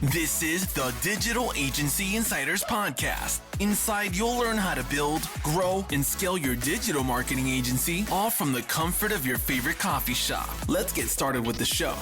This is the Digital Agency Insiders Podcast. Inside, you'll learn how to build, grow, and scale your digital marketing agency, all from the comfort of your favorite coffee shop. Let's get started with the show.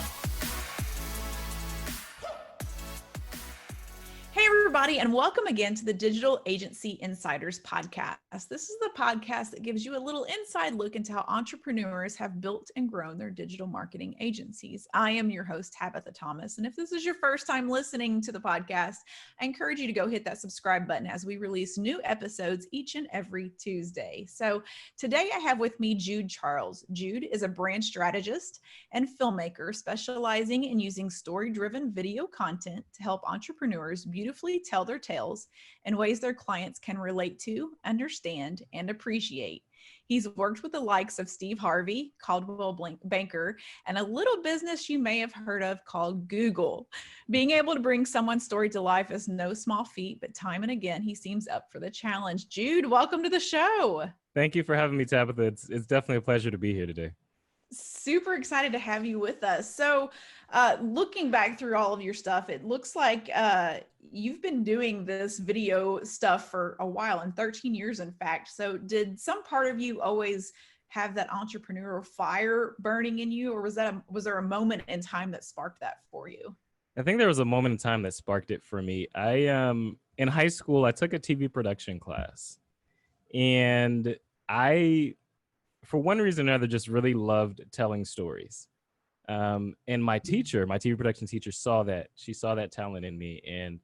Hey, everybody, and welcome again to the Digital Agency Insiders Podcast. This is the podcast that gives you a little inside look into how entrepreneurs have built and grown their digital marketing agencies. I am your host, Tabitha Thomas, and if this is your first time listening to the podcast, I encourage you to go hit that subscribe button as we release new episodes each and every Tuesday. So today I have with me Jude Charles. Jude is a brand strategist and filmmaker specializing in using story-driven video content to help entrepreneurs beautifully tell their tales in ways their clients can relate to, understand, and appreciate. He's worked with the likes of Steve Harvey, Coldwell Banker, and a little business you may have heard of called Google. Being able to bring someone's story to life is no small feat, but time and again, he seems up for the challenge. Jude, welcome to the show. Thank you for having me, Tabitha. It's definitely a pleasure to be here today. Super excited to have you with us. So looking back through all of your stuff, it looks like you've been doing this video stuff for a while, and 13 years, in fact. So did some part of you always have that entrepreneurial fire burning in you, or was there a moment in time that sparked that for you? I think there was a moment in time that sparked it for me. In high school, I took a TV production class, and for one reason or another, just really loved telling stories. And my TV production teacher saw that. She saw that talent in me. And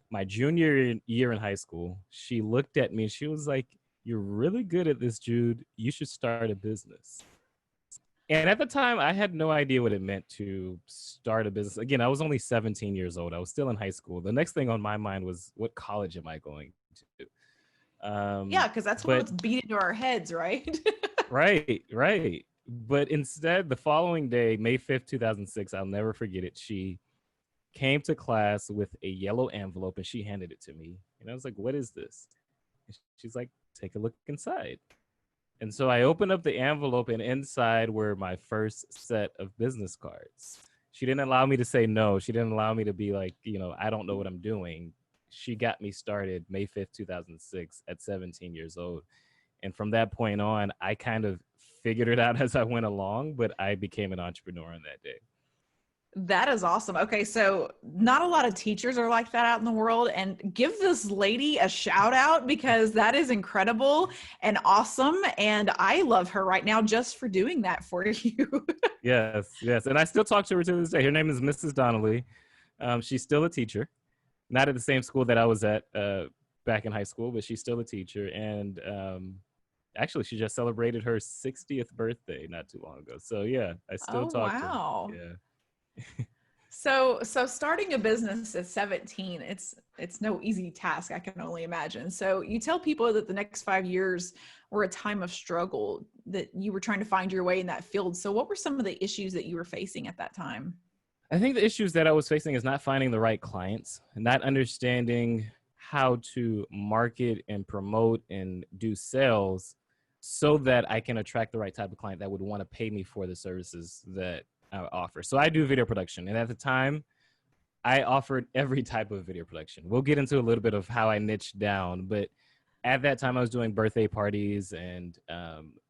my junior year in high school, she looked at me and she was like, "You're really good at this, Jude. You should start a business." And at the time, I had no idea what it meant to start a business. Again, I was only 17 years old. I was still in high school. The next thing on my mind was, what college am I going to? Yeah, because that's what's beat into our heads, right? Right. But instead, the following day, May 5th, 2006, I'll never forget it. She came to class with a yellow envelope and she handed it to me. And I was like, "What is this?" And she's like, "Take a look inside." And so I opened up the envelope, and inside were my first set of business cards. She didn't allow me to say no. She didn't allow me to be like, I don't know what I'm doing. She got me started May 5th, 2006 at 17 years old. And from that point on, I kind of figured it out as I went along, but I became an entrepreneur on that day. That is awesome. Okay, so not a lot of teachers are like that out in the world, and give this lady a shout out because that is incredible and awesome. And I love her right now just for doing that for you. Yes. And I still talk to her to this day. Her name is Mrs. Donnelly. She's still a teacher, not at the same school that I was at back in high school, but she's still a teacher. And actually, she just celebrated her 60th birthday not too long ago. So yeah, I still talk to her. Yeah. So starting a business at 17, it's no easy task, I can only imagine. So you tell people that the next 5 years were a time of struggle, that you were trying to find your way in that field. So what were some of the issues that you were facing at that time? I think the issues that I was facing is not finding the right clients, not understanding how to market and promote and do sales so that I can attract the right type of client that would want to pay me for the services that I offer. So I do video production. And at the time, I offered every type of video production. We'll get into a little bit of how I niched down. But at that time, I was doing birthday parties and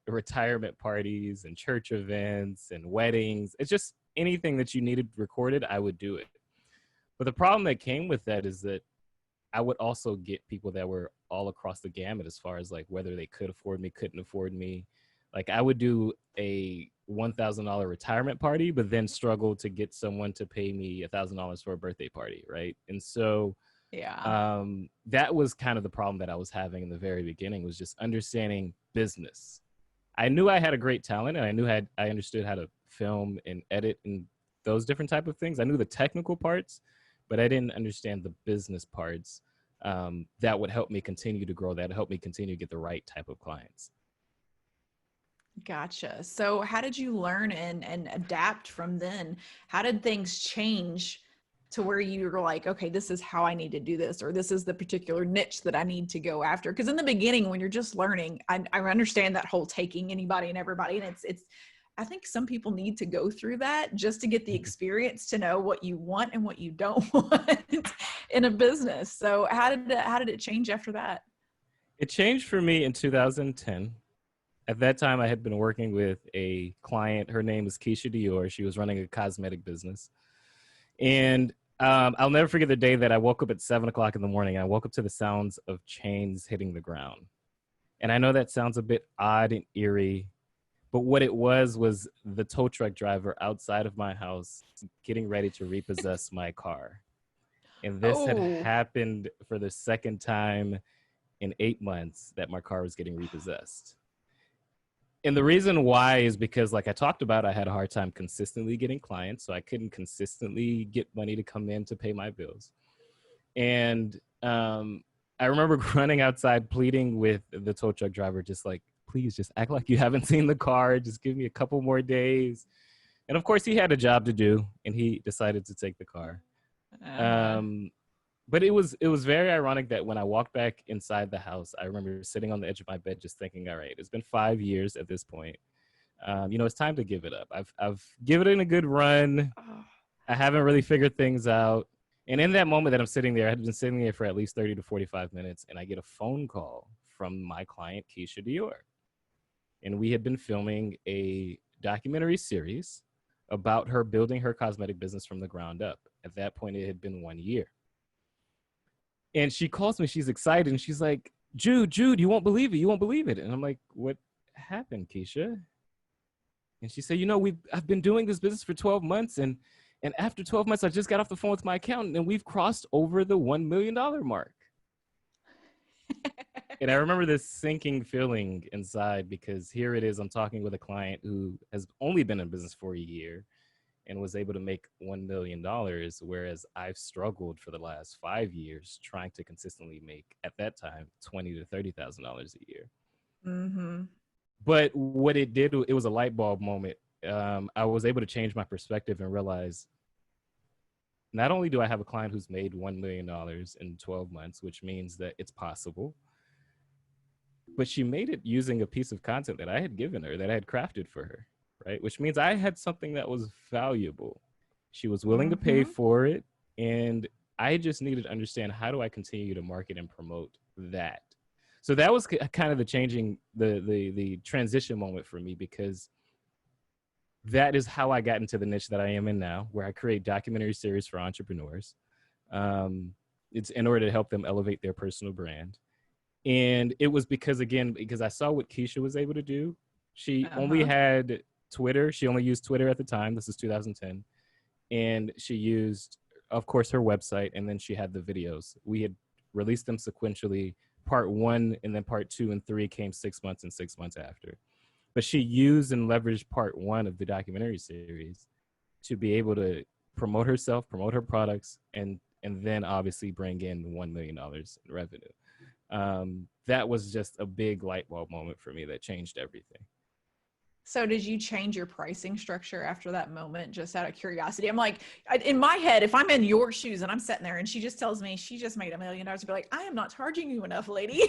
retirement parties and church events and weddings. It's just anything that you needed recorded, I would do it. But the problem that came with that is that I would also get people that were all across the gamut as far as like whether they could afford me, couldn't afford me. Like I would do a $1,000 retirement party, but then struggle to get someone to pay me $1,000 for a birthday party, right? And so that was kind of the problem that I was having in the very beginning, was just understanding business. I knew I had a great talent, and I understood how to film and edit and those different type of things. I knew the technical parts, but I didn't understand the business parts that would help me continue to grow, that would help me continue to get the right type of clients. Gotcha. So how did you learn and adapt from then? How did things change to where you were like, okay, this is how I need to do this, or this is the particular niche that I need to go after? Because in the beginning, when you're just learning, I understand that whole taking anybody and everybody, and it's I think some people need to go through that just to get the experience to know what you want and what you don't want in a business. So how did it change after that? It changed for me in 2010. At that time, I had been working with a client. Her name is Keisha Dior. She was running a cosmetic business. And I'll never forget the day that I woke up at 7 o'clock in the morning. I woke up to the sounds of chains hitting the ground. And I know that sounds a bit odd and eerie, but what it was the tow truck driver outside of my house getting ready to repossess my car. And this had Oh, happened for the second time in 8 months that my car was getting repossessed. And the reason why is because, like I talked about, I had a hard time consistently getting clients, so I couldn't consistently get money to come in to pay my bills. And I remember running outside pleading with the tow truck driver, just like, please just act like you haven't seen the car. Just give me a couple more days. And of course, he had a job to do, and he decided to take the car. But it was very ironic that when I walked back inside the house, I remember sitting on the edge of my bed just thinking, all right, it's been 5 years at this point. It's time to give it up. I've given it a good run. I haven't really figured things out. And in that moment that I'm sitting there, I had been sitting there for at least 30 to 45 minutes, and I get a phone call from my client, Keisha Dior. And we had been filming a documentary series about her building her cosmetic business from the ground up. At that point, it had been 1 year. And she calls me, she's excited, and she's like, Jude, you won't believe it. You won't believe it. And I'm like, what happened, Keisha? And she said, I've been doing this business for 12 months. And after 12 months, I just got off the phone with my accountant, and we've crossed over the $1 million mark. And I remember this sinking feeling inside, because here it is, I'm talking with a client who has only been in business for a year and was able to make $1 million, whereas I've struggled for the last 5 years trying to consistently make, at that time, $20,000 to $30,000 a year. mm-hmm. But what it did, it was a light bulb moment. I was able to change my perspective and realize not only do I have a client who's made $1 million in 12 months, which means that it's possible, but she made it using a piece of content that I had given her, that I had crafted for her. Right? Which means I had something that was valuable. She was willing to pay for it. And I just needed to understand, how do I continue to market and promote that? So that was kind of the transition moment for me, because that is how I got into the niche that I am in now, where I create documentary series for entrepreneurs. It's in order to help them elevate their personal brand. And it was because I saw what Keisha was able to do. She only had Twitter. She only used Twitter at the time. This is 2010. And she used, of course, her website. And then she had the videos. We had released them sequentially. Part 1 and then part 2 and 3 came 6 months and 6 months after. But she used and leveraged part 1 of the documentary series to be able to promote herself, promote her products, and then obviously bring in $1 million in revenue. That was just a big light bulb moment for me that changed everything. So did you change your pricing structure after that moment, just out of curiosity? I'm like, in my head, if I'm in your shoes and I'm sitting there and she just tells me she just made $1 million, I'd be like, I am not charging you enough, lady.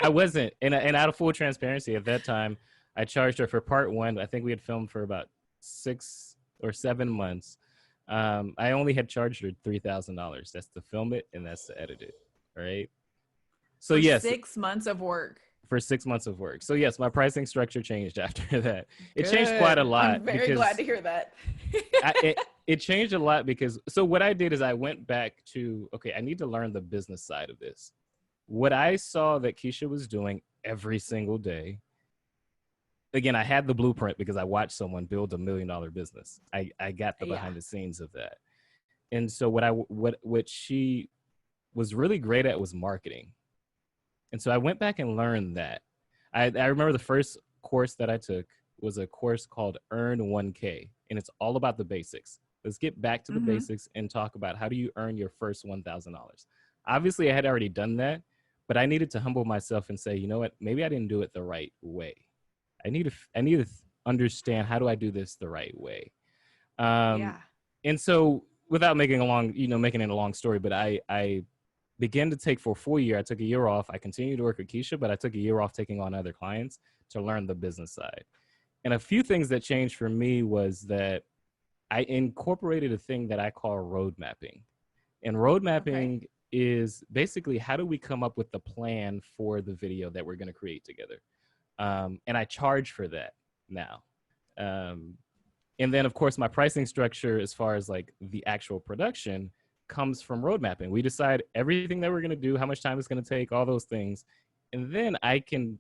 I wasn't. And out of full transparency, at that time, I charged her for part 1. I think we had filmed for about 6 or 7 months. I only had charged her $3,000. That's to film it and that's to edit it. All right. So yes. 6 months of work. For 6 months of work. So yes, my pricing structure changed after that. It changed quite a lot. I'm very glad to hear that. It changed a lot because, so what I did is I went back to, okay, I need to learn the business side of this. What I saw that Keisha was doing every single day, again, I had the blueprint because I watched someone build $1 million business. I got the behind the scenes of that. And so what she was really great at was marketing. And so I went back and learned that. I remember the first course that I took was a course called Earn 1K, and it's all about the basics. Let's get back to the basics and talk about how do you earn your first $1,000. Obviously, I had already done that, but I needed to humble myself and say, you know what, maybe I didn't do it the right way. I need to understand, how do I do this the right way? And so without making it a long story, but I began to take for a full year. I took a year off. I continued to work with Keisha, but I took a year off taking on other clients to learn the business side. And a few things that changed for me was that I incorporated a thing that I call road mapping. And road Okay. mapping is basically, how do we come up with the plan for the video that we're going to create together? And I charge for that now. Um, and then, of course, my pricing structure as far as like the actual production comes from road mapping. We decide everything that we're going to do, how much time it's going to take, all those things. And then I can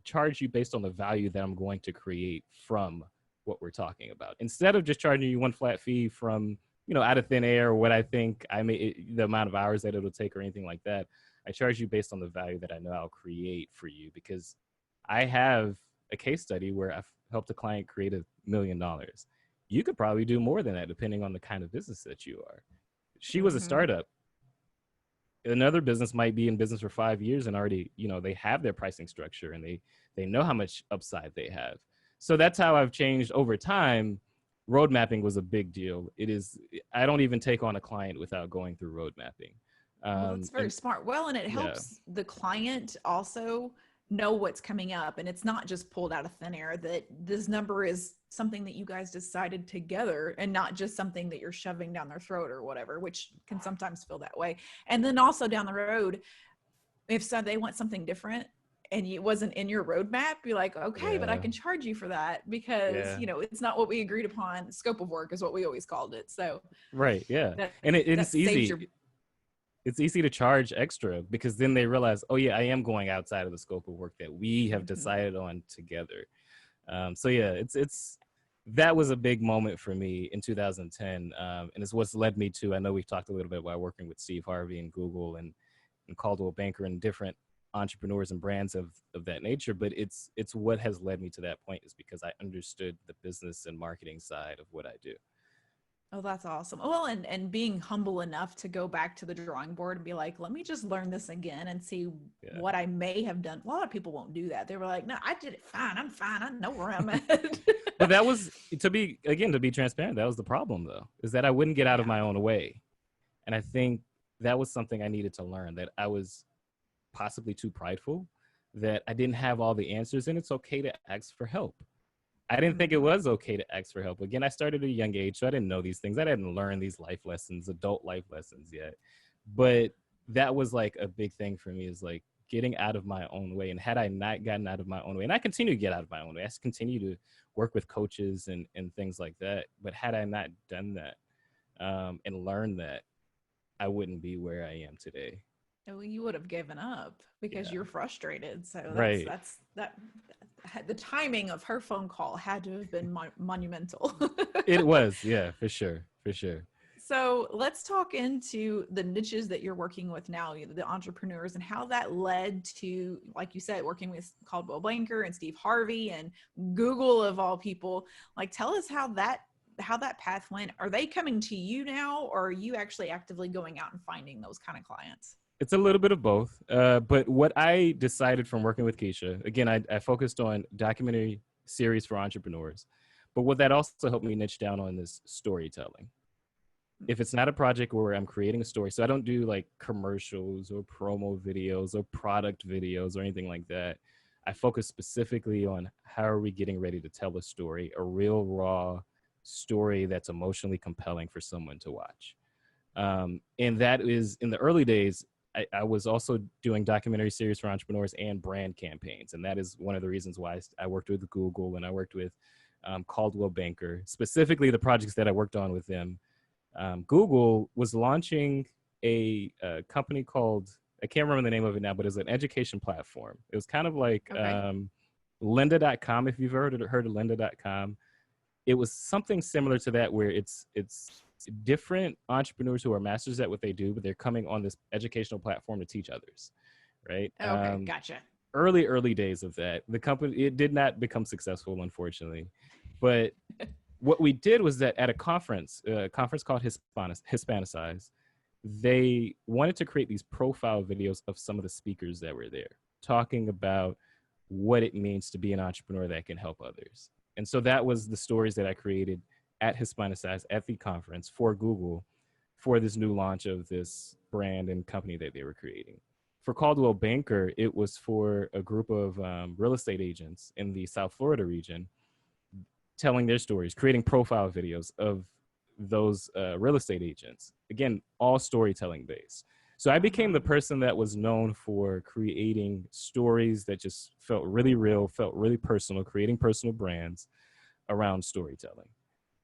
charge you based on the value that I'm going to create from what we're talking about, instead of just charging you one flat fee from, out of thin air, what I think the amount of hours that it'll take or anything like that. I charge you based on the value that I know I'll create for you, because I have a case study where I've helped a client create $1 million. You could probably do more than that depending on the kind of business that you are. She was a Mm-hmm. startup. Another business might be in business for 5 years and already, they have their pricing structure and they know how much upside they have. So that's how I've changed over time. Road mapping was a big deal. I don't even take on a client without going through road mapping. Well, that's very And smart. Well, and it yeah, helps the client also know what's coming up. And it's not just pulled out of thin air, that this number is something that you guys decided together and not just something that you're shoving down their throat or whatever, which can sometimes feel that way. And then also down the road, if so, they want something different and it wasn't in your roadmap, you're like, okay, but I yeah, can charge you for that because, yeah, it's not what we agreed upon. Scope of work is what we always called it. So right, yeah. that, And that saves your, it's easy to charge extra, because then they realize, oh yeah, I am going outside of the scope of work that we have Mhm. decided on together. So yeah, it's that was a big moment for me in 2010, and it's what's led me to. I know we've talked a little bit about working with Steve Harvey and Google and Caldwell Banker and different entrepreneurs and brands of that nature. But it's what has led me to that point, is because I understood the business and marketing side of what I do. Oh, that's awesome. Well, and being humble enough to go back to the drawing board and be like, let me just learn this again and see Yeah. what I may have done. A lot of people won't do that. They were like, no, I did it fine. I'm fine. I know where I'm at. But that was, to be transparent, that was the problem though, is that I wouldn't get out of Yeah. my own way. And I think that was something I needed to learn, that I was possibly too prideful, that I didn't have all the answers, and it's okay to ask for help. I didn't think it Hmm. was okay to ask for help. Again, I started at a young age, so I didn't know these things. I didn't learn these life lessons, adult life lessons yet. But that was like a big thing for me, is like getting out of my own way. And had I not gotten out of my own way, and I continue to get out of my own way, I continue to work with coaches and things like that. But had I not done that, and learned that, I wouldn't be where I am today. Well, you would have given up because Yeah. you're frustrated. So Right. that the timing of her phone call had to have been monumental. It was. Yeah, for sure. For sure. So let's talk into the niches that you're working with now, the entrepreneurs, and how that led to, like you said, working with Caldwell Banker and Steve Harvey and Google of all people. Like, tell us how that path went. Are they coming to you now, or are you actually actively going out and finding those kind of clients? It's a little bit of both. But what I decided from working with Keisha, again, I focused on documentary series for entrepreneurs. But what that also helped me niche down on is storytelling. If it's not a project where I'm creating a story, so I don't do like commercials or promo videos or product videos or anything like that. I focus specifically on how are we getting ready to tell a story, a real raw story that's emotionally compelling for someone to watch. And that is, in the early days, I was also doing documentary series for entrepreneurs and brand campaigns. And that is one of the reasons why I worked with Google and I worked with Caldwell Banker, specifically the projects that I worked on with them. Google was launching a company called, I can't remember the name of it now, but it's an education platform. It was kind of like Okay. lynda.com, if you've heard of lynda.com. It was something similar to that, where it's different entrepreneurs who are masters at what they do, but they're coming on this educational platform to teach others, right? Okay. Gotcha. Early days of that, the company, it did not become successful, unfortunately. But what we did was that at a conference called Hispanicize, they wanted to create these profile videos of some of the speakers that were there, talking about what it means to be an entrepreneur that can help others. And so that was the stories that I created at Hispanicize at the conference for Google, for this new launch of this brand and company that they were creating. For Caldwell Banker, it was for a group of real estate agents in the South Florida region, telling their stories, creating profile videos of those real estate agents. Again, all storytelling based. So I became the person that was known for creating stories that just felt really real, felt really personal, creating personal brands around storytelling.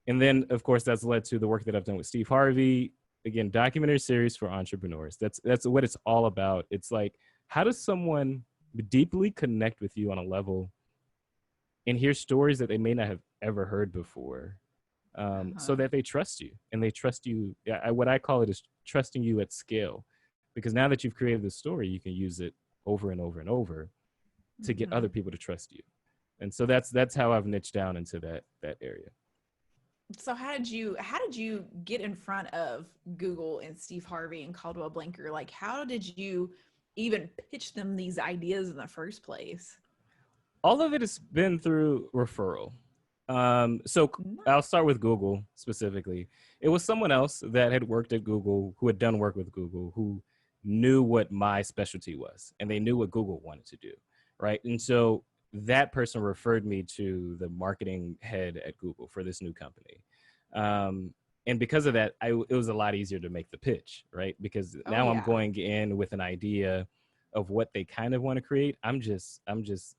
And then, of course, that's led to the work that I've done with Steve Harvey. Again, documentary series for entrepreneurs. That's what it's all about. It's like, how does someone deeply connect with you on a level and hear stories that they may not have ever heard before, so that they trust you, and they trust you. What I call it is trusting you at scale, because now that you've created the story, you can use it over and over and over to get other people to trust you. And so that's how I've niched down into that area. So how did you get in front of Google and Steve Harvey and Caldwell Blanker? Like, how did you even pitch them these ideas in the first place? All of it has been through referral. So I'll start with Google specifically. It was someone else that had worked at Google, who had done work with Google, who knew what my specialty was, and they knew what Google wanted to do, right? And so that person referred me to the marketing head at Google for this new company. And because of that, it was a lot easier to make the pitch, right? Because now I'm going in with an idea of what they kind of want to create. I'm just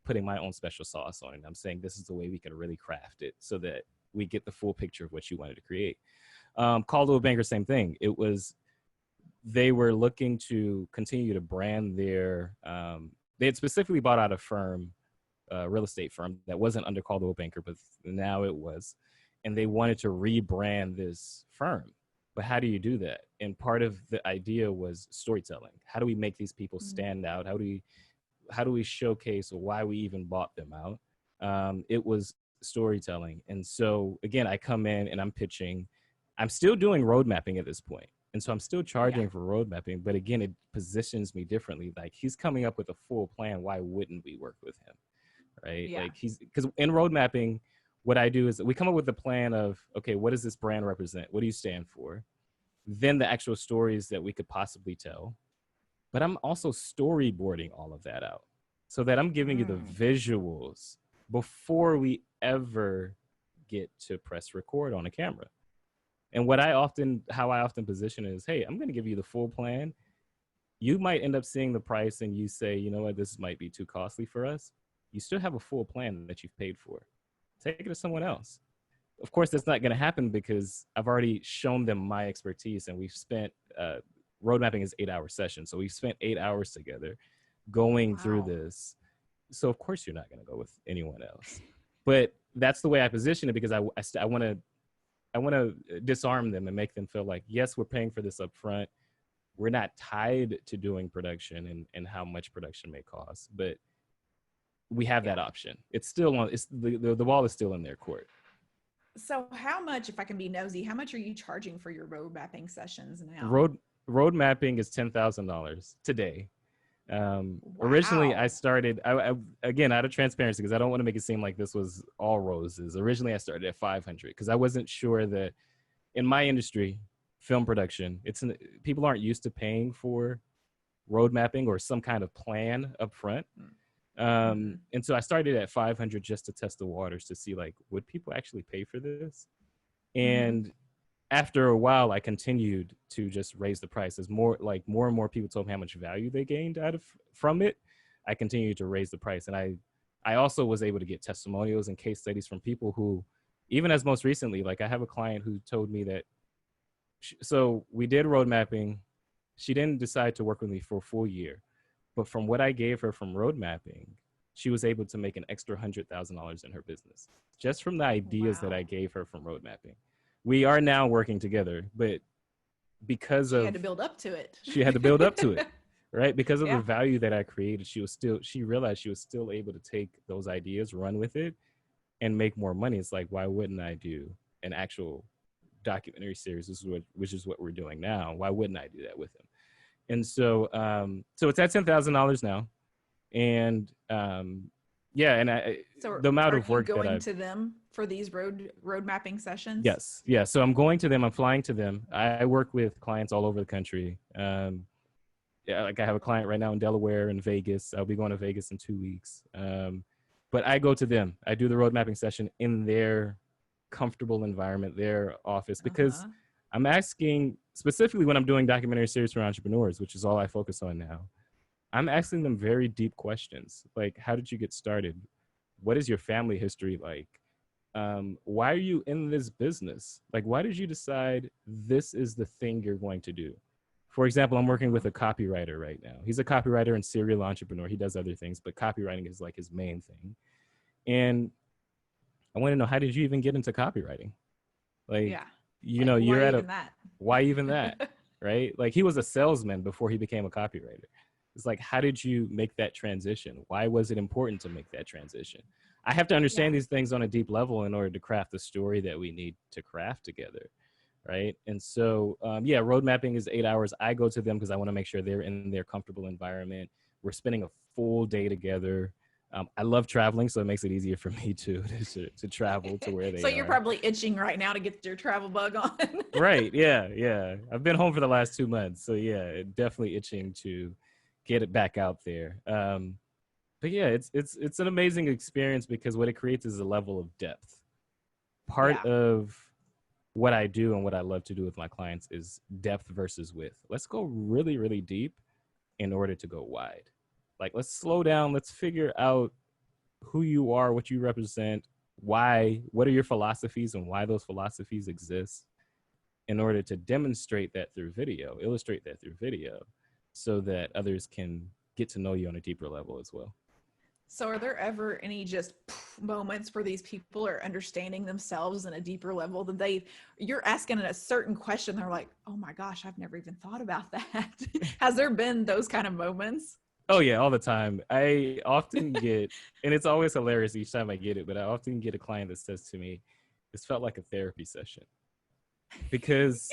putting my own special sauce on it. I'm saying this is the way we can really craft it so that we get the full picture of what you wanted to create. Caldwell Banker, same thing. They were looking to continue to brand their, they had specifically bought out a firm, real estate firm that wasn't under Caldwell Banker, but now it was. And they wanted to rebrand this firm. But how do you do that? And part of the idea was storytelling. How do we make these people stand out? How do we showcase why we even bought them out? It was storytelling. And so again, I come in and I'm pitching. I'm still doing road mapping at this point. And so I'm still charging for road mapping, but again, it positions me differently. Like, he's coming up with a full plan. Why wouldn't we work with him? Right? Yeah. Like, because in road mapping, what I do is we come up with a plan of, okay, what does this brand represent? What do you stand for? Then the actual stories that we could possibly tell. But I'm also storyboarding all of that out so that I'm giving you the visuals before we ever get to press record on a camera. And how I often position it is, hey, I'm going to give you the full plan. You might end up seeing the price and you say, you know what, this might be too costly for us. You still have a full plan that you've paid for. Take it to someone else. Of course, that's not going to happen because I've already shown them my expertise, and we've spent, road mapping is 8-hour sessions. So we've spent 8 hours together going through this. So of course you're not going to go with anyone else. But that's the way I position it, because I want to disarm them and make them feel like, yes, we're paying for this up front. We're not tied to doing production and how much production may cost, but we have that option. It's still on. The ball is still in their court. So how much, if I can be nosy, how much are you charging for your road mapping sessions now? Road mapping is $10,000 today. Originally, I started, again, out of transparency, because I don't want to make it seem like this was all roses. Originally, I started at 500 because I wasn't sure that in my industry, film production, people aren't used to paying for road mapping or some kind of plan up front. And so I started at 500 just to test the waters to see, like, would people actually pay for this? And after a while, I continued to just raise the price. As more and more people told me how much value they gained from it, I continued to raise the price. And I also was able to get testimonials and case studies from people who, even as most recently, like, I have a client who told me that, so we did road mapping. She didn't decide to work with me for a full year. But from what I gave her from road mapping, she was able to make an extra $100,000 in her business just from the ideas that I gave her from road mapping. We are now working together, but because she had to build up to it. She had to build up to it, right? Because of the value that I created, she realized she was still able to take those ideas, run with it, and make more money. It's like, why wouldn't I do an actual documentary series? Which is what we're doing now. Why wouldn't I do that with him? And so, so it's at $10,000 now, and so the amount of work going to them for these road mapping sessions. Yes, yeah. So I'm going to them. I'm flying to them. I work with clients all over the country. Like, I have a client right now in Delaware and Vegas. I'll be going to Vegas in 2 weeks. But I go to them. I do the road mapping session in their comfortable environment, their office, because Uh-huh. I'm asking, specifically when I'm doing documentary series for entrepreneurs, which is all I focus on now, I'm asking them very deep questions. Like, how did you get started? What is your family history like? Why are you in this business? Like, why did you decide this is the thing you're going to do? For example, I'm working with a copywriter right now. He's a copywriter and serial entrepreneur. He does other things, but copywriting is like his main thing. And I want to know, how did you even get into copywriting? Like, Yeah. you Like, know, you're why at even a, that? why even that? Right? Like, he was a salesman before he became a copywriter. It's like, how did you make that transition? Why was it important to make that transition? I have to understand Yeah. these things on a deep level in order to craft the story that we need to craft together. Right. And so, yeah, road mapping is 8 hours. I go to them because I want to make sure they're in their comfortable environment. We're spending a full day together. I love traveling, so it makes it easier for me to travel to where So they you're are. probably itching right now to get your travel bug on. Right. Yeah. Yeah. I've been home for the last 2 months. So, yeah, definitely itching to get it back out there. But yeah, it's an amazing experience because what it creates is a level of depth. Part Yeah. of what I do and what I love to do with my clients is depth versus width. Let's go really, really deep in order to go wide. Like, let's slow down. Let's figure out who you are, what you represent, why, what are your philosophies and why those philosophies exist, in order to demonstrate that through video, illustrate that through video, so that others can get to know you on a deeper level as well. So are there ever any just moments where these people are understanding themselves in a deeper level that you're asking a certain question, they're like, oh my gosh, I've never even thought about that. Has there been those kind of moments? Oh yeah, all the time. I often get, and it's always hilarious each time I get it, but I often get a client that says to me, this felt like a therapy session. Because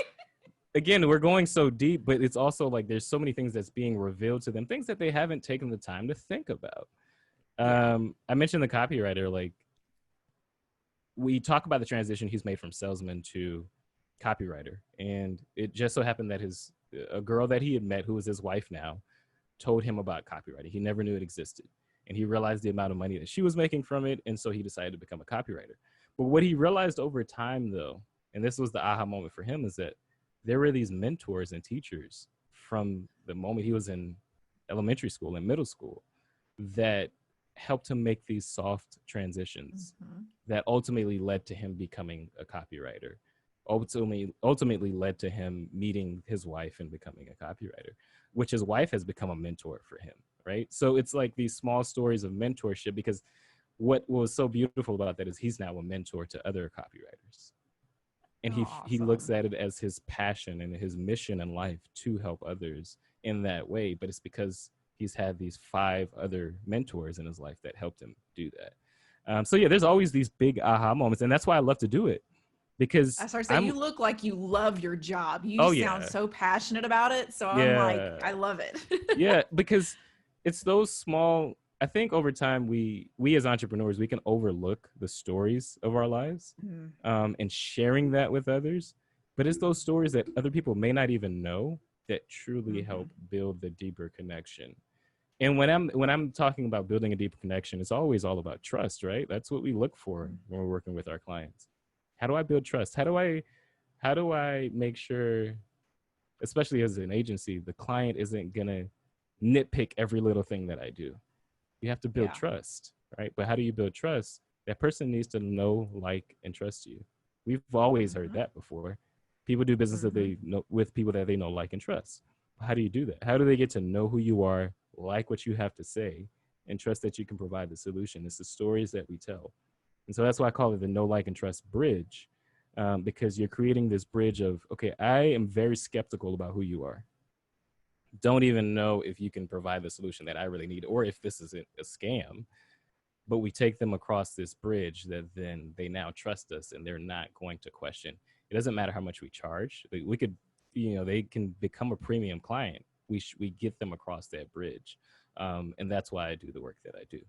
again, we're going so deep, but it's also like there's so many things that's being revealed to them, things that they haven't taken the time to think about. Yeah. I mentioned the copywriter. Like, we talk about the transition he's made from salesman to copywriter, and it just so happened that a girl that he had met, who was his wife now, told him about copywriting. He never knew it existed, and he realized the amount of money that she was making from it, and so he decided to become a copywriter. But what he realized over time, though, and this was the aha moment for him, is that there were these mentors and teachers from the moment he was in elementary school and middle school that helped him make these soft transitions that ultimately led to him becoming a copywriter, ultimately led to him meeting his wife and becoming a copywriter, which his wife has become a mentor for him, right? So it's like these small stories of mentorship, because what was so beautiful about that is he's now a mentor to other copywriters. And he looks Awesome. at it as his passion and his mission in life to help others in that way. But it's because he's had these 5 other mentors in his life that helped him do that. So yeah, there's always these big aha moments, and that's why I love to do it, because I started saying, you look like you love your job. You Oh sound yeah, so passionate about it. So I'm like, yeah, I love it. yeah, because it's those small. I think over time we as entrepreneurs, we can overlook the stories of our lives, Mhm. and sharing that with others. But it's those stories that other people may not even know that truly help build the deeper connection. And when I'm talking about building a deeper connection, it's always all about trust, right? That's what we look for when we're working with our clients. How do I build trust? How do I make sure, especially as an agency, the client isn't gonna nitpick every little thing that I do? You have to build Yeah. trust, right? But how do you build trust? That person needs to know, like, and trust you. We've always heard that before. People do business that they know with people that they know, like, and trust. How do you do that? How do they get to know who you are, like what you have to say, and trust that you can provide the solution? It's the stories that we tell. And so that's why I call it the know, like, and trust bridge, because you're creating this bridge of, okay, I am very skeptical about who you are. Don't even know if you can provide the solution that I really need, or if this isn't a scam. But we take them across this bridge that then they now trust us, and they're not going to question. It doesn't matter how much we charge. We could, they can become a premium client. We get them across that bridge. And that's why I do the work that I do.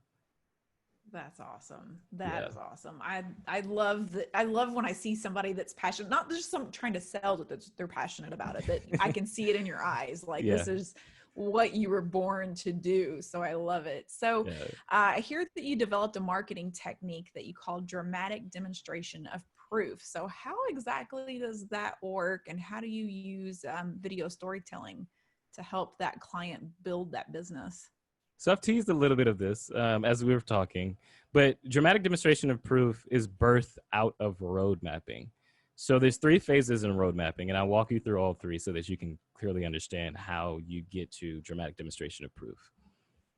That's awesome. That Yeah. is awesome. I love that. I love when I see somebody that's passionate, not just some trying to sell that they're passionate about it, that I can see it in your eyes. Like, Yeah. this is what you were born to do. So I love it. So Yeah. I hear that you developed a marketing technique that you call dramatic demonstration of proof. So how exactly does that work, and how do you use video storytelling to help that client build that business? So I've teased a little bit of this as we were talking, but dramatic demonstration of proof is birthed out of road mapping. So there's 3 phases in road mapping, and I'll walk you through all 3 so that you can clearly understand how you get to dramatic demonstration of proof.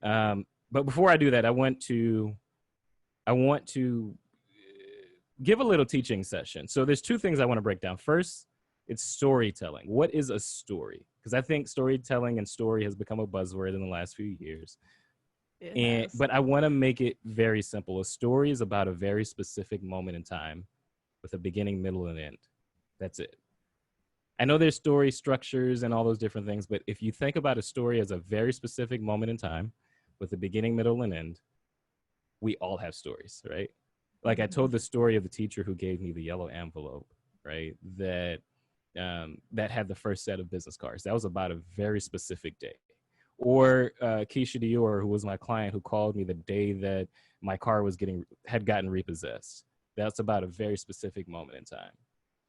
But before I do that, I want to give a little teaching session. So there's 2 things I want to break down. First, it's storytelling. What is a story? Because I think storytelling and story has become a buzzword in the last few years. But I want to make it very simple. A story is about a very specific moment in time with a beginning, middle, and end. That's it. I know there's story structures and all those different things, but if you think about a story as a very specific moment in time with a beginning, middle, and end, we all have stories, right? Like I told the story of the teacher who gave me the yellow envelope, right? That had the first set of business cards. That was about a very specific day. Or Keisha Dior, who was my client, who called me the day that my car had gotten repossessed. That's about a very specific moment in time.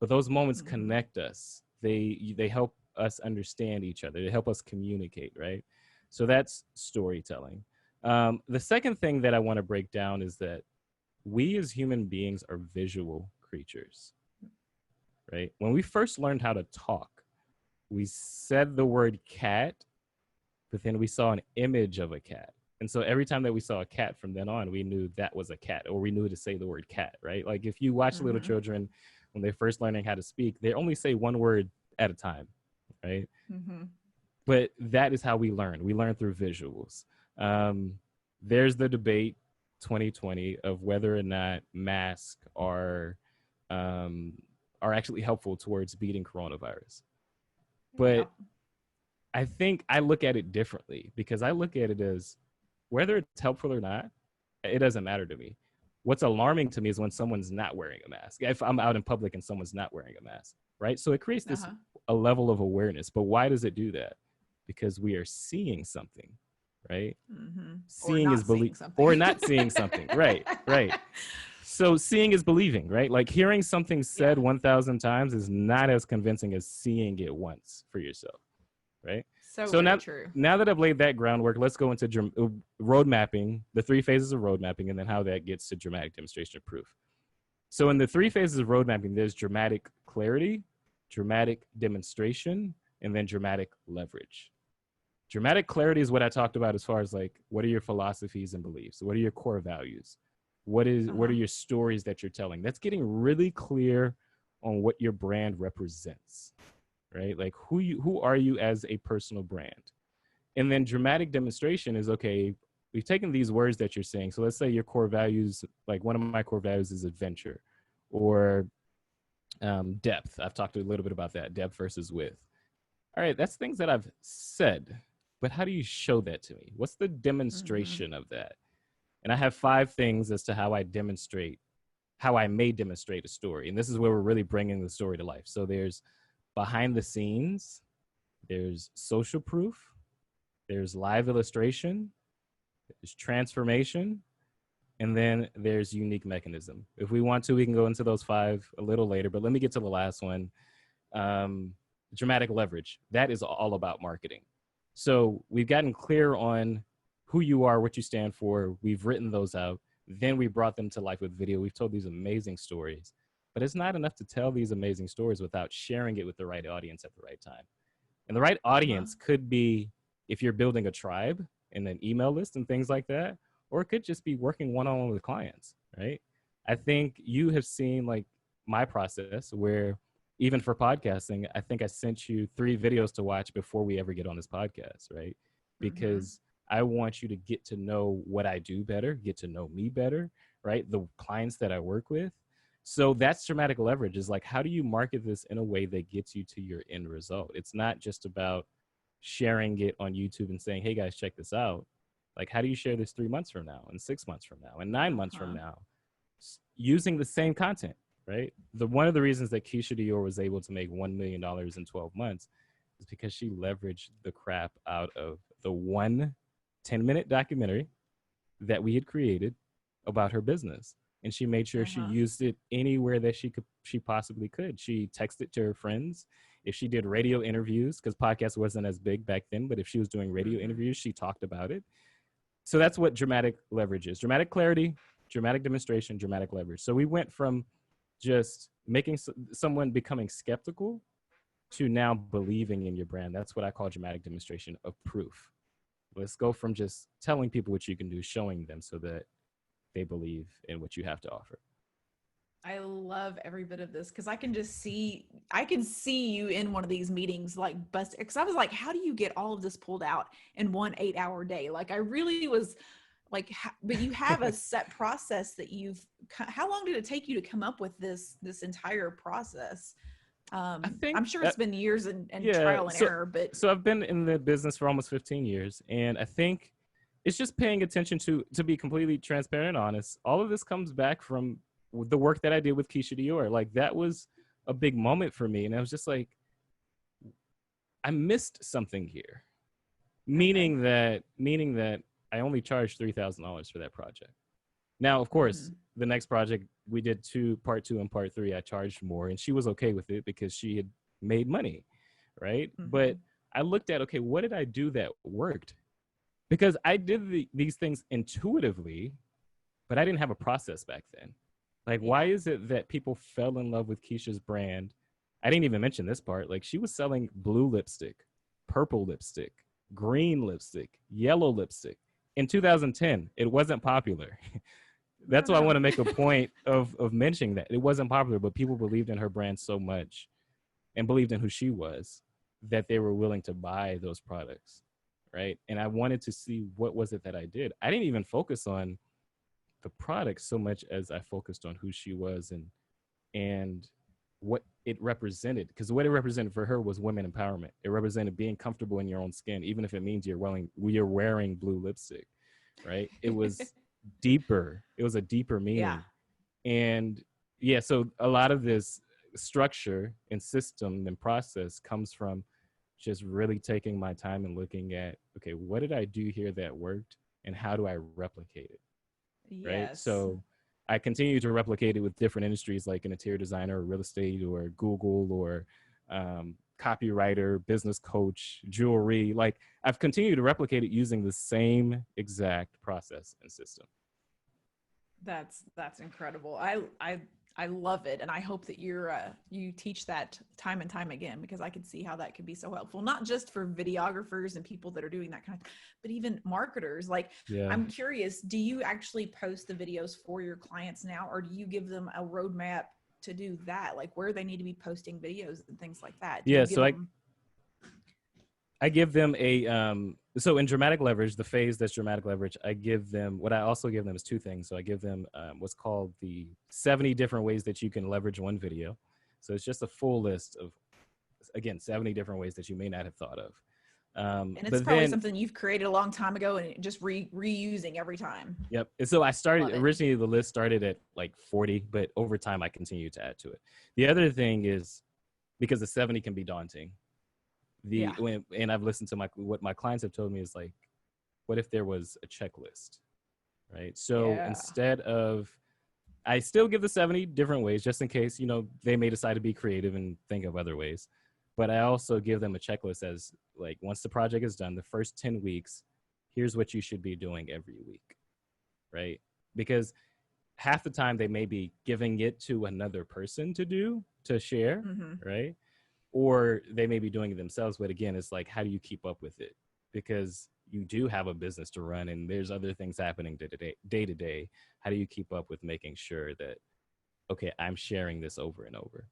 But those moments connect us. They help us understand each other. They help us communicate, right? So that's storytelling. The second thing that I want to break down is that we as human beings are visual creatures, right? When we first learned how to talk, we said the word cat, but then we saw an image of a cat. And so every time that we saw a cat from then on, we knew that was a cat, or we knew to say the word cat, right? Like if you watch little children, when they're first learning how to speak, they only say one word at a time, right? But that is how we learn. We learn through visuals. There's the debate 2020 of whether or not masks are actually helpful towards beating coronavirus. But I think I look at it differently, because I look at it as whether it's helpful or not, it doesn't matter to me. What's alarming to me is when someone's not wearing a mask. If I'm out in public and someone's not wearing a mask, right? So it creates a level of awareness. But why does it do that? Because we are seeing something, right? Seeing is believing, or not seeing something. Right. So seeing is believing, right? Like hearing something said 1,000 times is not as convincing as seeing it once for yourself, right? So now that I've laid that groundwork, let's go into road mapping, the 3 phases of road mapping, and then how that gets to dramatic demonstration of proof. So in the 3 phases of road mapping, there's dramatic clarity, dramatic demonstration, and then dramatic leverage. Dramatic clarity is what I talked about as far as like, what are your philosophies and beliefs? What are your core values? What are your stories that you're telling? That's getting really clear on what your brand represents, right? Like who are you as a personal brand? And then dramatic demonstration is, okay, we've taken these words that you're saying. So let's say your core values, like one of my core values is adventure or depth. I've talked a little bit about that, depth versus width. All right, that's things that I've said, but how do you show that to me? What's the demonstration of that? And I have 5 things as to how I may demonstrate a story. And this is where we're really bringing the story to life. So there's behind the scenes, there's social proof, there's live illustration, there's transformation, and then there's unique mechanism. If we want to, we can go into those 5 a little later, but let me get to the last one. Dramatic leverage. That is all about marketing. So we've gotten clear on who you are, what you stand for. We've written those out. Then we brought them to life with video. We've told these amazing stories. But it's not enough to tell these amazing stories without sharing it with the right audience at the right time. And the right audience could be if you're building a tribe and an email list and things like that, or it could just be working one-on-one with clients, right? I think you have seen like my process where even for podcasting, I think I sent you 3 videos to watch before we ever get on this podcast, right? Because I want you to get to know what I do better, get to know me better, right? The clients that I work with. So that's dramatic leverage, is like, how do you market this in a way that gets you to your end result? It's not just about sharing it on YouTube and saying, hey guys, check this out. Like, how do you share this 3 months from now and 6 months from now and 9 months from now using the same content, right? One of the reasons that Keisha Dior was able to make $1 million in 12 months is because she leveraged the crap out of the 1 10-minute documentary that we had created about her business. and she made sure she used it anywhere that she possibly could. She texted to her friends. If she did radio interviews, because podcast wasn't as big back then, but if she was doing radio interviews, she talked about it. So that's what dramatic leverage is: dramatic clarity, dramatic demonstration, dramatic leverage. So we went from just making someone becoming skeptical to now believing in your brand. That's what I call dramatic demonstration of proof. Let's go from just telling people what you can do, showing them so that they believe in what you have to offer. I love every bit of this because I can see you in one of these meetings like bust, because I was like, how do you get all of this pulled out in one 8-hour day? Like I really was like, but you have a set process that how long did it take you to come up with this entire process? I'm sure it's been years and trial and error, but. So I've been in the business for almost 15 years. And I think it's just paying attention to be completely transparent and honest. All of this comes back from the work that I did with Keisha Dior. Like that was a big moment for me. And I was just like, I missed something here. Meaning that I only charged $3,000 for that project. Now, of course, the next project we did part 2 and part 3, I charged more, and she was okay with it because she had made money. Right. But I looked at, okay, what did I do that worked? Because I did these things intuitively, but I didn't have a process back then. Like, why is it that people fell in love with Keisha's brand? I didn't even mention this part. Like, she was selling blue lipstick, purple lipstick, green lipstick, yellow lipstick. In 2010, it wasn't popular. That's why I want to make a point of mentioning that. It wasn't popular, but people believed in her brand so much and believed in who she was that they were willing to buy those products, right? And I wanted to see what was it that I did. I didn't even focus on the product so much as I focused on who she was and what it represented. Because what it represented for her was women empowerment. It represented being comfortable in your own skin, even if it means you're wearing blue lipstick, right? It was deeper. It was a deeper meaning. Yeah. And so a lot of this structure and system and process comes from just really taking my time and looking at, okay, what did I do here that worked and how do I replicate it? Yes. Right. So I continue to replicate it with different industries like an interior designer or real estate or Google or copywriter, business coach, jewelry. Like I've continued to replicate it using the same exact process and system. That's incredible. I love it. And I hope that you teach that time and time again, because I can see how that could be so helpful, not just for videographers and people that are doing that kind of, but even marketers. Like, I'm curious, do you actually post the videos for your clients now, or do you give them a roadmap to do that? Like where they need to be posting videos and things like that? I give them so in dramatic leverage, the phase that's dramatic leverage, what I also give them is 2 things. So I give them what's called the 70 different ways that you can leverage one video. So it's just a full list of, again, 70 different ways that you may not have thought of. And it's probably something you've created a long time ago and just reusing every time. Yep. And so I started, originally the list started at like 40, but over time I continue to add to it. The other thing is, because the 70 can be daunting. And I've listened to what my clients have told me is like, what if there was a checklist, right? So instead of, I still give the 70 different ways just in case, they may decide to be creative and think of other ways. But I also give them a checklist as like, once the project is done, the first 10 weeks, here's what you should be doing every week, right? Because half the time they may be giving it to another person to share, right? Or they may be doing it themselves. But again, it's like, how do you keep up with it? Because you do have a business to run and there's other things happening day to day. How do you keep up with making sure that, okay, I'm sharing this over and over?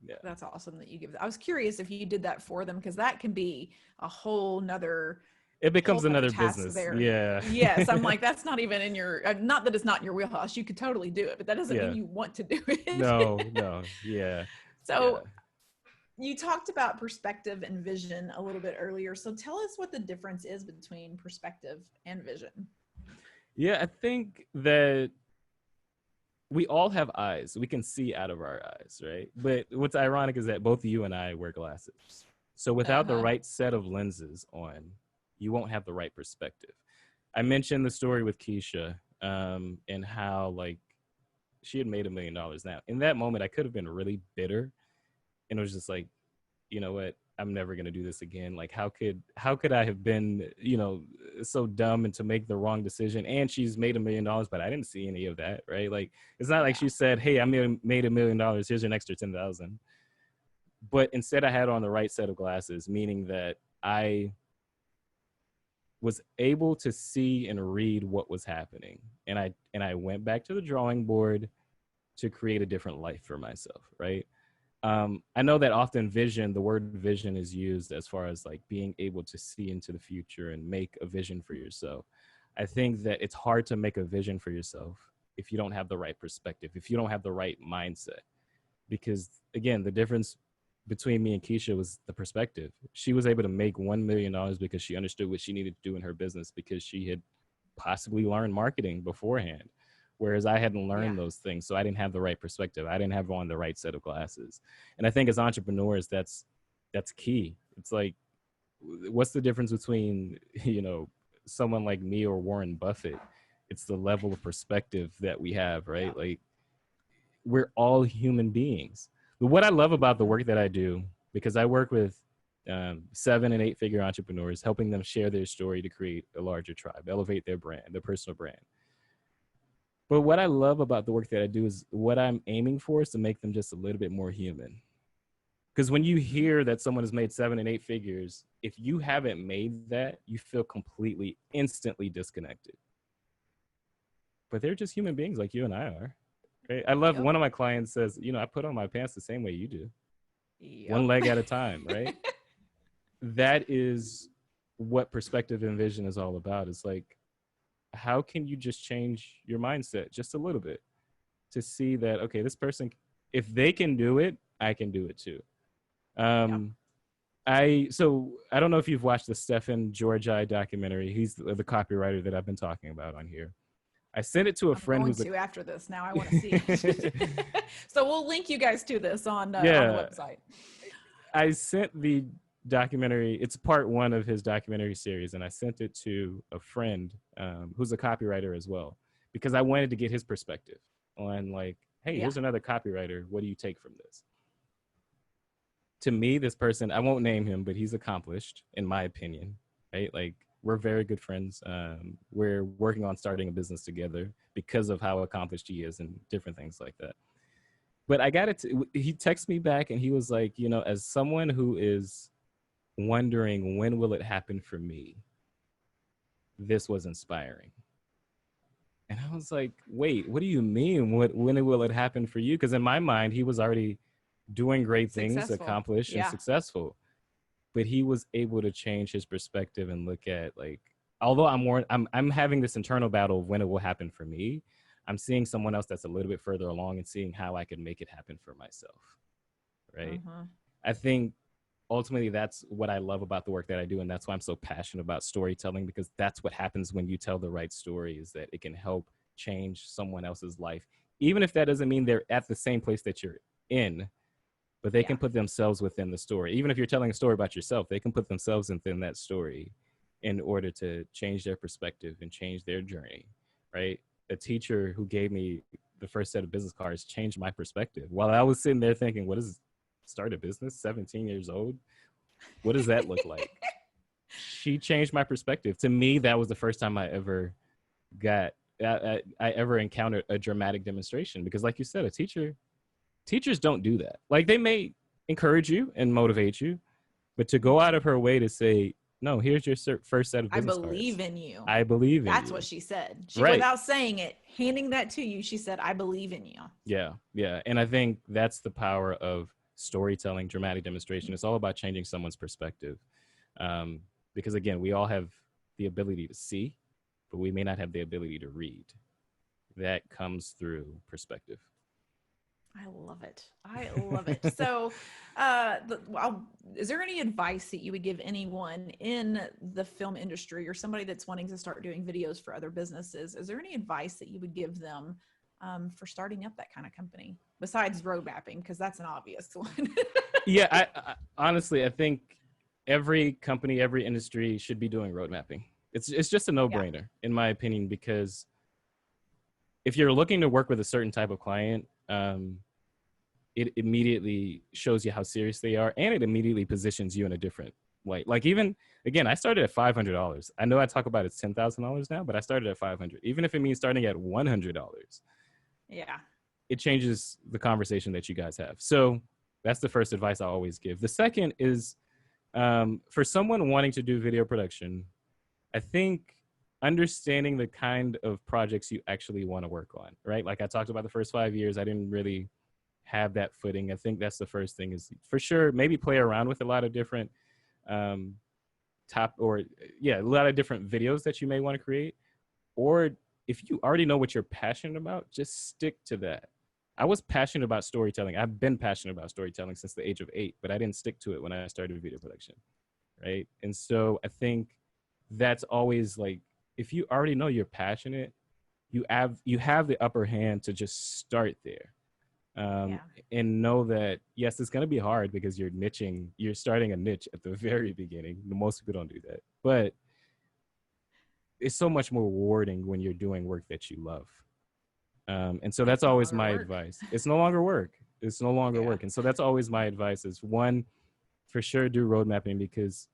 Yeah. That's awesome that you give that. I was curious if you did that for them, because that can be a whole nother. It becomes another business. There. Yeah. Yes. I'm like, that's not even in your, not that it's not in your wheelhouse. You could totally do it, but that doesn't mean you want to do it. No. Yeah. So you talked about perspective and vision a little bit earlier. So tell us what the difference is between perspective and vision. Yeah, I think that we all have eyes. We can see out of our eyes, right? But what's ironic is that both you and I wear glasses. So without the right set of lenses on, you won't have the right perspective. I mentioned the story with Keisha and how like she had made $1 million. Now, in that moment, I could have been really bitter, and it was just like, you know what? I'm never going to do this again. Like, how could I have been, so dumb and to make the wrong decision? And she's made $1 million, but I didn't see any of that, right? Like, it's not like she said, hey, I made $1 million. Here's an extra 10,000. But instead I had on the right set of glasses, meaning that I was able to see and read what was happening. And I went back to the drawing board to create a different life for myself, right? I know that often the word vision is used as far as like being able to see into the future and make a vision for yourself. I think that it's hard to make a vision for yourself if you don't have the right perspective, if you don't have the right mindset. Because again, the difference between me and Keisha was the perspective. She was able to make $1 million because she understood what she needed to do in her business, because she had possibly learned marketing beforehand. Whereas I hadn't learned those things. So I didn't have the right perspective. I didn't have on the right set of glasses. And I think as entrepreneurs, that's key. It's like, what's the difference between, someone like me or Warren Buffett? It's the level of perspective that we have, right? Yeah. Like, we're all human beings. But what I love about the work that I do, because I work with 7 and 8 figure entrepreneurs, helping them share their story to create a larger tribe, elevate their brand, their personal brand. But what I love about the work that I do is what I'm aiming for is to make them just a little bit more human. Because when you hear that someone has made 7 and 8 figures, if you haven't made that, you feel completely, instantly disconnected. But they're just human beings like you and I are. Right? I love, one of my clients says, I put on my pants the same way you do. One leg at a time, right? That is what perspective and vision is all about. It's like, how can you just change your mindset just a little bit to see that, okay, this person, if they can do it, I can do it too. So I don't know if you've watched the Stephen Georgi documentary. He's the copywriter that I've been talking about on here. I sent it to a friend who's after this. Now I want to see it. So we'll link you guys to this on the website. I sent the documentary, it's part 1 of his documentary series, and I sent it to a friend who's a copywriter as well, because I wanted to get his perspective on like, hey, here's another copywriter, what do you take from this? To me, this person, I won't name him, but he's accomplished in my opinion, right? Like, we're very good friends. We're working on starting a business together because of how accomplished he is and different things like that. But he texted me back and he was like, as someone who is wondering when will it happen for me, this was inspiring. And I was like, wait, what do you mean? When will it happen for you? Because in my mind, he was already doing great things, accomplished and successful. But he was able to change his perspective and look at, like, although I'm having this internal battle of when it will happen for me, I'm seeing someone else that's a little bit further along and seeing how I can make it happen for myself. Right. I think ultimately that's what I love about the work that I do. And that's why I'm so passionate about storytelling, because that's what happens when you tell the right story, is that it can help change someone else's life. Even if that doesn't mean they're at the same place that you're in, but they can put themselves within the story. Even if you're telling a story about yourself, they can put themselves within that story in order to change their perspective and change their journey, right? A teacher who gave me the first set of business cards changed my perspective. While I was sitting there thinking, what is start a business, 17 years old? What does that look like? She changed my perspective. To me, that was the first time I ever encountered a dramatic demonstration, because like you said, teachers don't do that. Like, they may encourage you and motivate you, but to go out of her way to say, no, here's your first set of business cards. I believe in you. I believe in you. That's what she said. Without saying it, handing that to you, she said, I believe in you. Yeah. Yeah. And I think that's the power of storytelling, dramatic demonstration. It's all about changing someone's perspective. Because again, we all have the ability to see, but we may not have the ability to read. That comes through perspective. I love it. So, is there any advice that you would give anyone in the film industry or somebody that's wanting to start doing videos for other businesses? Is there any advice that you would give them for starting up that kind of company, besides road mapping? Because that's an obvious one. Yeah, I honestly, I think every company, every industry should be doing road mapping. It's just a no-brainer, in my opinion, because if you're looking to work with a certain type of client, it immediately shows you how serious they are, and it immediately positions you in a different light. Like, even again, I started at $500. I know I talk about it's $10,000 now, but I started at $500. Even if it means starting at $100, Yeah. it changes the conversation that you guys have. So that's the first advice I always give. The second is, for someone wanting to do video production, I think understanding the kind of projects you actually want to work on, right? Like I talked about the first 5 years, I didn't really have that footing. I think that's the first thing, is for sure, maybe play around with a lot of different a lot of different videos that you may want to create. Or if you already know what you're passionate about, just stick to that. I was passionate about storytelling. I've been passionate about storytelling since the age of 8, but I didn't stick to it when I started video production, right? And so I think that's always like, if you already know you're passionate, you have the upper hand to just start there. And know that, yes, it's going to be hard because you're starting a niche at the very beginning. Most people don't do that, but it's so much more rewarding when you're doing work that you love. And so that's always my advice. It's no longer work. It's no longer work. And so that's always my advice, is one, for sure, do road mapping, because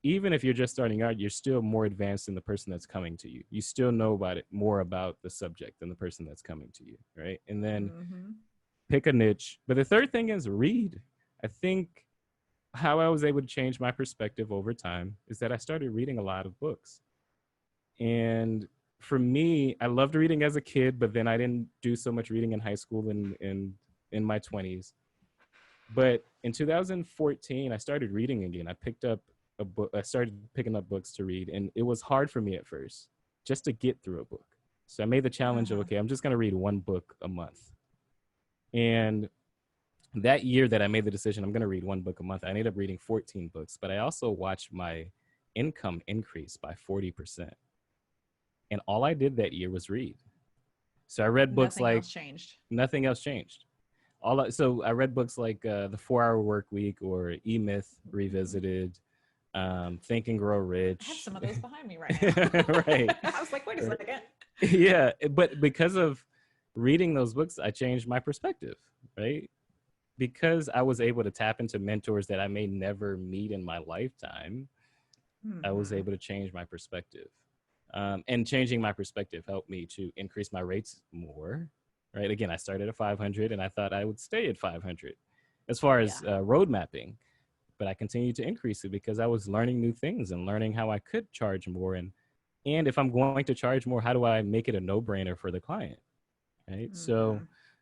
even if you're just starting out, you're still more advanced than the person that's coming to you. You still know more about the subject than the person that's coming to you, right? And then pick a niche. But the third thing is read. I think how I was able to change my perspective over time is that I started reading a lot of books. And for me, I loved reading as a kid, but then I didn't do so much reading in high school and in my 20s. But in 2014, I started reading again. I started picking up books to read, and it was hard for me at first just to get through a book. So I made the challenge of, okay, I'm just going to read one book a month. And that year that I made the decision, I'm going to read one book a month, I ended up reading 14 books, but I also watched my income increase by 40%. And all I did that year was read. So I read books nothing else changed. So I read books like The 4-Hour Work Week or E-Myth Revisited, Think and Grow Rich. I have some of those behind me right now. Right. I was like, wait a second. Yeah, but because of reading those books, I changed my perspective, right? Because I was able to tap into mentors that I may never meet in my lifetime, I was able to change my perspective. And changing my perspective helped me to increase my rates more, right? Again, I started at 500 and I thought I would stay at 500 as far as road mapping. But I continued to increase it because I was learning new things and learning how I could charge more. And if I'm going to charge more, how do I make it a no-brainer for the client, right? So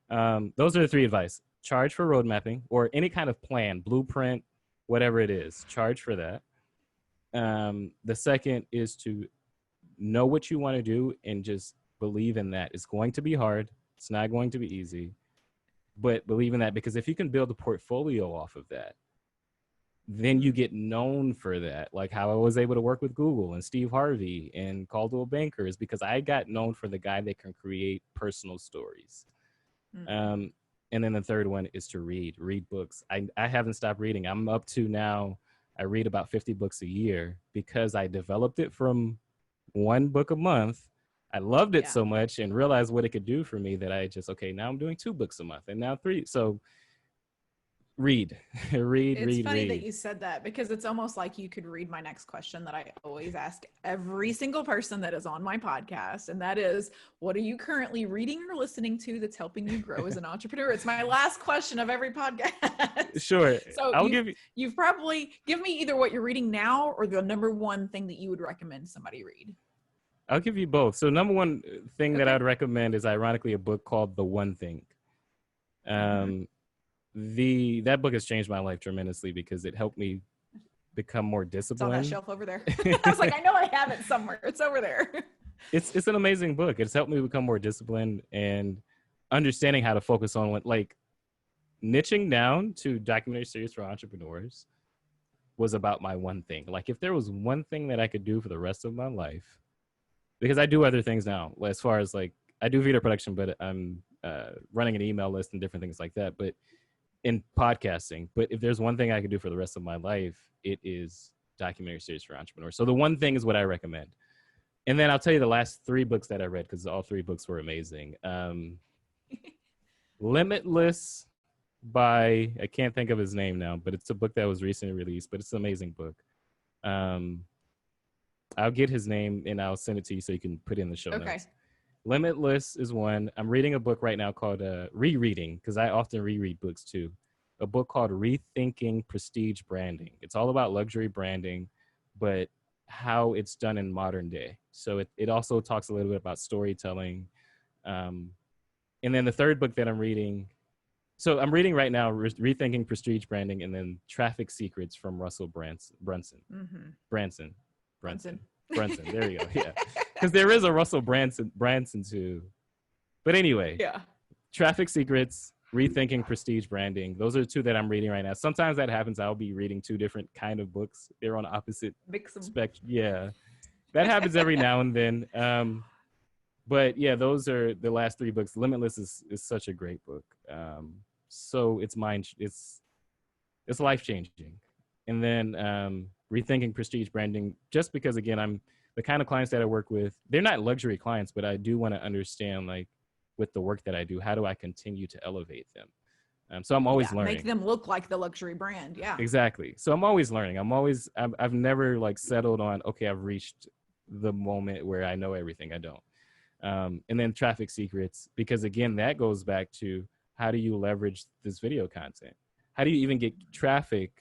those are the 3 advice. Charge for road mapping or any kind of plan, blueprint, whatever it is, charge for that. The second is to know what you want to do and just believe in that. It's going to be hard. It's not going to be easy, but believe in that, because if you can build a portfolio off of that, then you get known for that. Like how I was able to work with Google and Steve Harvey and Caldwell Banker is because I got known for the guy that can create personal stories. And then the third one is to read books. I haven't stopped reading. I'm up to now, I read about 50 books a year because I developed it from one book a month. I loved it so much and realized what it could do for me that I just, okay, now I'm doing 2 books a month and now 3. So read. It's funny that you said that, because it's almost like you could read my next question that I always ask every single person that is on my podcast. And that is, what are you currently reading or listening to that's helping you grow as an entrepreneur? It's my last question of every podcast. Sure. So you've probably give me either what you're reading now or the number one thing that you would recommend somebody read. I'll give you both. So number one thing that I'd recommend is ironically a book called The One Thing. That book has changed my life tremendously because it helped me become more disciplined. It's on that shelf over there. I was like, I know I have it somewhere. It's over there. It's an amazing book. It's helped me become more disciplined and understanding how to focus on what, like, niching down to documentary series for entrepreneurs was about my one thing. Like, if there was one thing that I could do for the rest of my life, because I do other things now, as far as like, I do video production, but I'm running an email list and different things like that. But in podcasting, but if there's one thing I could do for the rest of my life, it is documentary series for entrepreneurs. So The One Thing is what I recommend. And then I'll tell you the last 3 books that I read, because all 3 books were amazing. Limitless by, I can't think of his name now, but it's a book that was recently released, but it's an amazing book. I'll get his name and I'll send it to you so you can put it in the show notes. Limitless is one. I'm reading a book right now called rereading, because I often reread books too. A book called Rethinking Prestige Branding. It's all about luxury branding, but how it's done in modern day. So it also talks a little bit about storytelling. And then the third book that I'm reading, so I'm reading right now, Rethinking Prestige Branding, and then Traffic Secrets from Russell Brunson. Branson. There you go. Yeah. Because there is a Russell Branson too. But anyway, yeah. Traffic Secrets, Rethinking Prestige Branding. Those are 2 that I'm reading right now. Sometimes that happens. I'll be reading 2 different kind of books. They're on opposite spectrum. Yeah. That happens every now and then. But yeah, those are the last 3 books. Limitless is such a great book. So it's life-changing. And then Rethinking Prestige Branding, just because, again, I'm the kind of clients that I work with, they're not luxury clients, but I do want to understand, like, with the work that I do, how do I continue to elevate them? So I'm always learning. Make them look like the luxury brand. Yeah, exactly. So I'm always learning. I've never like settled on, okay, I've reached the moment where I know everything. I don't. And then Traffic Secrets, because again, that goes back to how do you leverage this video content? How do you even get traffic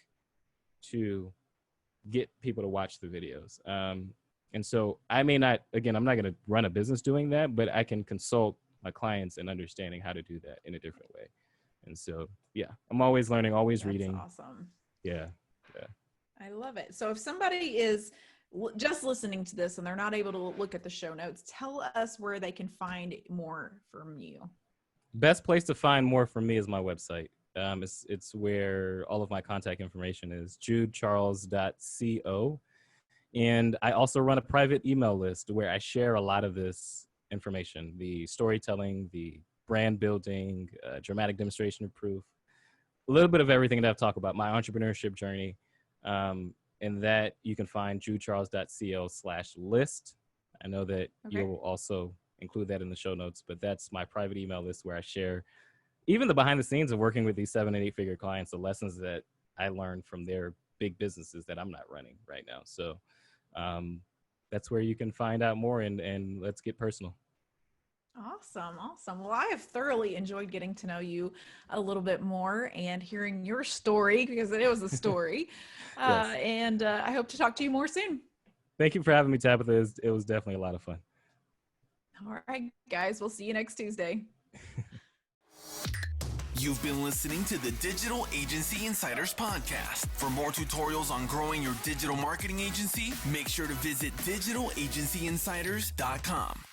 to get people to watch the videos? And so I'm not going to run a business doing that, but I can consult my clients in understanding how to do that in a different way. And so, yeah, I'm always learning, always reading. That's awesome. Yeah. I love it. So if somebody is just listening to this and they're not able to look at the show notes, tell us where they can find more from you. Best place to find more from me is my website. It's where all of my contact information is, judecharles.co. And I also run a private email list where I share a lot of this information, the storytelling, the brand building, dramatic demonstration of proof, a little bit of everything that I've talked about, my entrepreneurship journey. And that you can find judecharles.co/list. I know that you will also include that in the show notes, but that's my private email list where I share even the behind the scenes of working with these 7 and 8 figure clients, the lessons that I learned from their big businesses that I'm not running right now. So that's where you can find out more, and let's get personal. Awesome. Well, I have thoroughly enjoyed getting to know you a little bit more and hearing your story, because it was a story. Yes. And I hope to talk to you more soon. Thank you for having me, Tabitha. It was definitely a lot of fun. All right, guys, we'll see you next Tuesday. You've been listening to the Digital Agency Insiders Podcast. For more tutorials on growing your digital marketing agency, make sure to visit digitalagencyinsiders.com.